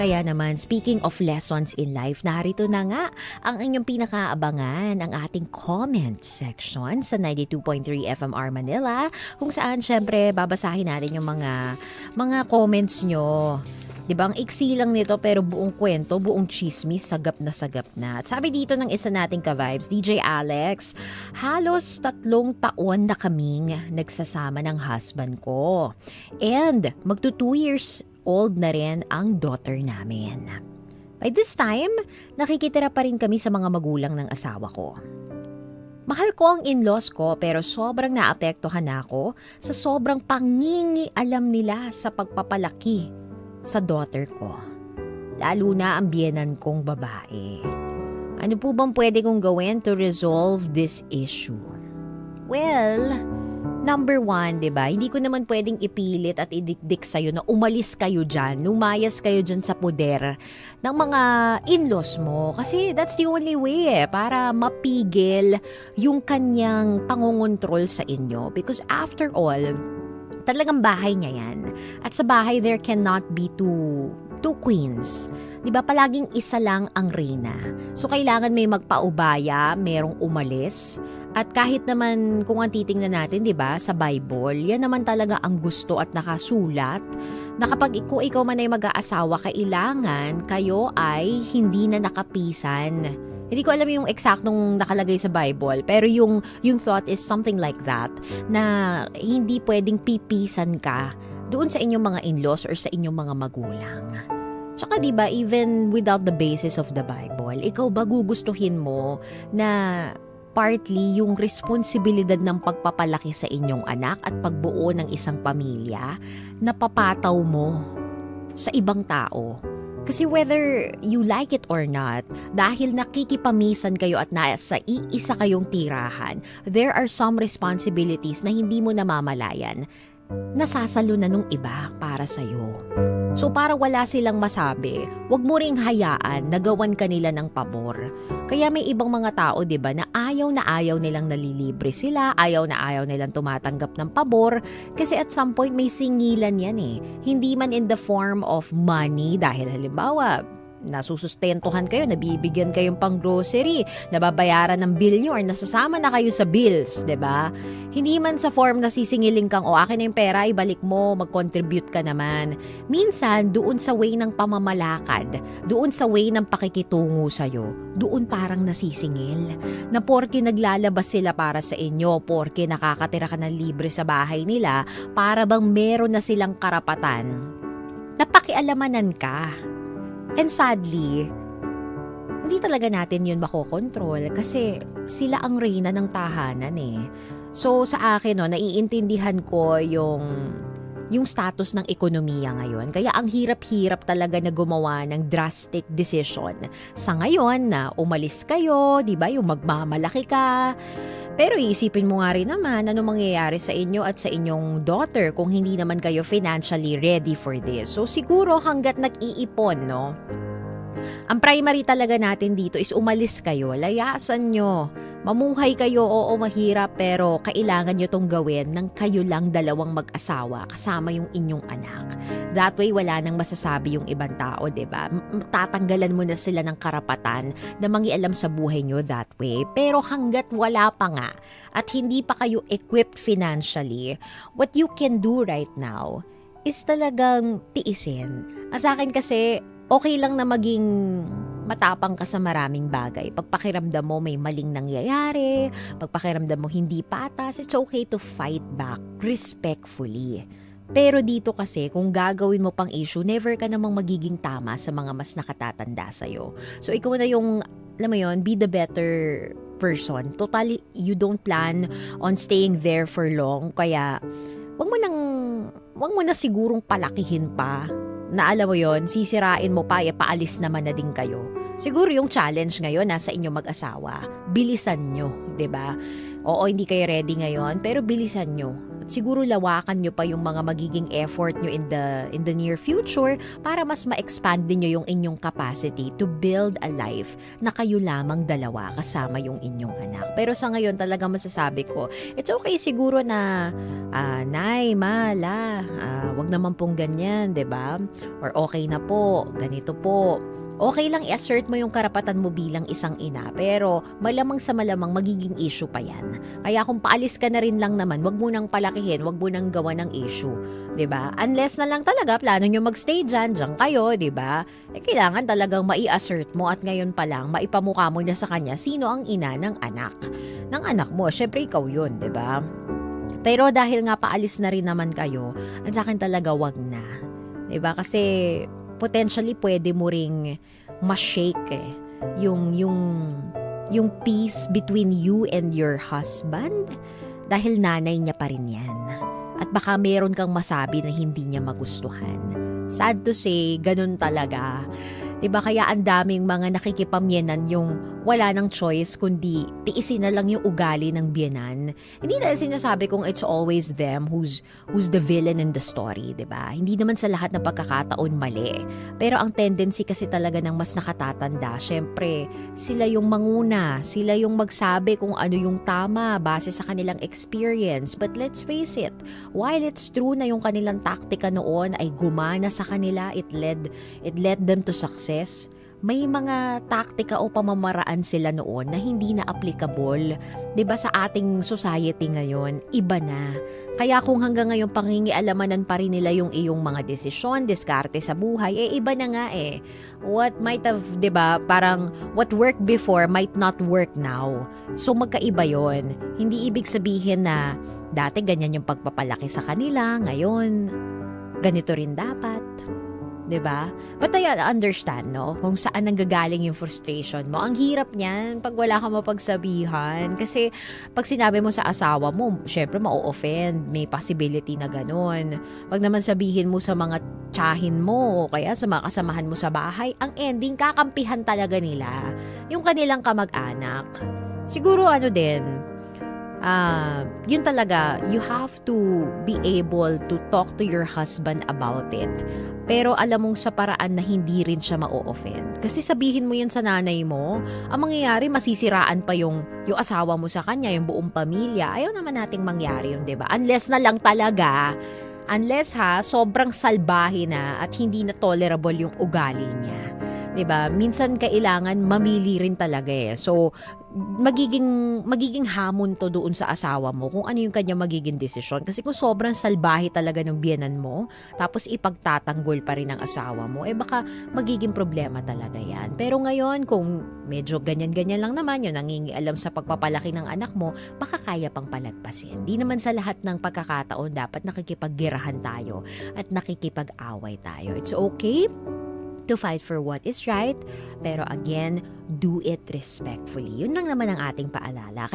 Kaya naman, speaking of lessons in life, narito na nga ang inyong pinakaabangan, ang ating comment section sa 92.3 FMR Manila, kung saan syempre babasahin natin yung mga comments nyo. Diba, ang iksi lang nito pero buong kwento, buong chismis, sagap na sagap na. At sabi dito ng isa nating ka-vibes, DJ Alex, halos 3 taon na kaming nagsasama ng husband ko. And magto 2 years old na rin ang daughter namin. By this time, nakikitira pa rin kami sa mga magulang ng asawa ko. Mahal ko ang in-laws ko pero sobrang naapektuhan ako sa sobrang pangingialam nila sa pagpapalaki sa daughter ko. Lalo na ang biyenan kong babae. Ano po bang pwede kong gawin to resolve this issue? Well, number 1, diba? Hindi ko naman pwedeng ipilit at idikdik sa'yo na umalis kayo dyan, lumayas kayo dyan sa poder ng mga in-laws mo. Kasi that's the only way para mapigil yung kanyang pangongontrol sa inyo. Because after all, talagang bahay niya yan. At sa bahay, there cannot be two queens. Diba, palaging isa lang ang reyna. So, kailangan may magpaubaya, merong umalis. At kahit naman kung ang titingnan natin, diba, sa Bible, yan naman talaga ang gusto at nakasulat na kapag ikaw man ay mag-aasawa, kailangan kayo ay hindi na nakapisan. Hindi ko alam yung eksaktong nakalagay sa Bible, pero yung thought is something like that, na hindi pwedeng pipisan ka doon sa inyong mga in-laws or sa inyong mga magulang. Tsaka diba, even without the basis of the Bible, ikaw ba gugustuhin mo na partly yung responsibilidad ng pagpapalaki sa inyong anak at pagbuo ng isang pamilya na papataw mo sa ibang tao? Kasi whether you like it or not, dahil nakikipamisan kayo at nasa iisa kayong tirahan, there are some responsibilities na hindi mo namamalayan, nasasalo na nung iba para sa'yo. So para wala silang masabi, wag mo ring hayaan na gawan kanila ng pabor. Kaya may ibang mga tao, 'di ba, na ayaw nilang nalilibre sila, ayaw nilang tumatanggap ng pabor kasi at some point may singilan 'yan eh. Hindi man in the form of money dahil halimbawa nasusustentuhan kayo, nabibigyan kayong pang grocery, nababayaran ng bill nyo or nasasama na kayo sa bills, 'di ba? Hindi man sa form na sisingiling kang o akin na yung pera, ibalik mo, mag-contribute ka naman. Minsan doon sa way ng pamamalakad, doon sa way ng pakikitungo sa'yo, doon parang nasisingil. Na porke naglalabas sila para sa inyo, porke nakakatira ka ng libre sa bahay nila, para bang meron na silang karapatan na pakialamanan ka. And sadly, hindi talaga natin yun makokontrol kasi sila ang reyna ng tahanan eh. So sa akin, naiintindihan ko yung status ng ekonomiya ngayon. Kaya ang hirap-hirap talaga na gumawa ng drastic decision. Sa ngayon na umalis kayo, di ba, yung magmamalaki ka. Pero iisipin mo nga rin naman ano mangyayari sa inyo at sa inyong daughter kung hindi naman kayo financially ready for this. So siguro hanggat nag-iipon, no? Ang primary talaga natin dito is umalis kayo, layasan nyo. Mamuhay kayo, oo mahirap pero kailangan nyo tong gawin ng kayo lang dalawang mag-asawa kasama yung inyong anak. That way wala nang masasabi yung ibang tao, diba? Tatanggalan mo na sila ng karapatan na mangialam sa buhay nyo that way. Pero hanggat wala pa nga at hindi pa kayo equipped financially, what you can do right now is talagang tiisin. Sa akin kasi, okay lang na maging matapang ka sa maraming bagay. Pagpakiramdam mo may maling nangyayari, pagpakiramdam mo hindi patas, it's okay to fight back respectfully. Pero dito kasi, kung gagawin mo pang issue, never ka namang magiging tama sa mga mas nakatatanda sa'yo. So ikaw na yung, alam mo yun, be the better person. Totally, you don't plan on staying there for long. Kaya, wag mo na sigurong palakihin pa na alam mo yon, sisirain mo pa, paalis naman na din kayo. Siguro yung challenge ngayon nasa inyo mag-asawa. Bilisan nyo, 'di ba? Oo, hindi kayo ready ngayon, pero bilisan nyo. At at siguro lawakan nyo pa yung mga magiging effort nyo in the near future para mas ma-expand din nyo yung inyong capacity to build a life na kayo lamang dalawa kasama yung inyong anak. Pero sa ngayon talaga masasabi ko, it's okay siguro na nay, mala, wag naman pong ganyan, 'di ba? Or okay na po, ganito po. Okay lang i-assert mo yung karapatan mo bilang isang ina, pero malamang sa malamang magiging issue pa yan. Kaya kung paalis ka na rin lang naman, wag mo nang palakihin, wag mo nang gawa ng issue. 'Di ba? Unless na lang talaga plano nyo magstay dyan kayo, 'di ba? Kailangan talagang mai-assert mo at ngayon pa lang maipamukha mo na sa kanya sino ang ina ng anak mo. Syempre ikaw 'yun, 'di ba? Pero dahil nga paalis na rin naman kayo, ang sa akin talaga wag na. 'Di ba? Kasi potentially pwede mo ring ma-shake yung peace between you and your husband dahil nanay niya pa rin yan. At baka meron kang masabi na hindi niya magustuhan. Sad to say, ganun talaga. Diba kaya ang daming mga nakikipamyenan yung wala nang choice kundi tiisin na lang yung ugali ng biyenan. Hindi na sinasabi kong it's always them who's the villain in the story, diba? Hindi naman sa lahat ng pagkakataon mali. Pero ang tendency kasi talaga ng mas nakatatanda, syempre sila yung manguna, sila yung magsabi kung ano yung tama base sa kanilang experience. But let's face it, while it's true na yung kanilang taktika noon ay gumana sa kanila, it led them to success, may mga taktika o pamamaraan sila noon na hindi na applicable. 'Di ba sa ating society ngayon, iba na. Kaya kung hanggang ngayon pangingialamanan pa rin nila yung iyong mga desisyon, diskarte sa buhay, iba na nga eh. What might have, 'di ba, parang what worked before might not work now. So magkaiba 'yon. Hindi ibig sabihin na dati ganyan yung pagpapalaki sa kanila, ngayon ganito rin dapat. 'Di ba? But I understand, no? Kung saan nanggagaling yung frustration mo. Ang hirap niyan pag wala kang mapagsabihan. Kasi pag sinabi mo sa asawa mo, syempre ma-offend. May possibility na ganun. Pag naman sabihin mo sa mga tsahin mo o kaya sa mga kasamahan mo sa bahay, ang ending, kakampihan talaga nila yung kanilang kamag-anak. Siguro yun talaga, you have to be able to talk to your husband about it. Pero alam mong sa paraan na hindi rin siya ma-offend. Kasi sabihin mo yan sa nanay mo, ang mangyayari masisiraan pa yung asawa mo sa kanya, yung buong pamilya. Ayaw naman nating mangyari yun, 'di ba? Unless sobrang salbahe na at hindi na tolerable yung ugali niya. 'Di ba? Minsan kailangan mamili rin talaga eh. So magiging hamon to doon sa asawa mo kung ano yung kanya magiging desisyon. Kasi kung sobrang salbahe talaga ng biyenan mo, tapos ipagtatanggol pa rin ng asawa mo, baka magiging problema talaga yan. Pero ngayon, kung medyo ganyan-ganyan lang naman yun, nangingialam sa pagpapalaki ng anak mo, baka kaya pang palagpasin. Di naman sa lahat ng pagkakataon dapat nakikipaggirahan tayo at nakikipag-away tayo. It's okay to fight for what is right, pero again, do it respectfully. Yun lang naman ang ating paalala.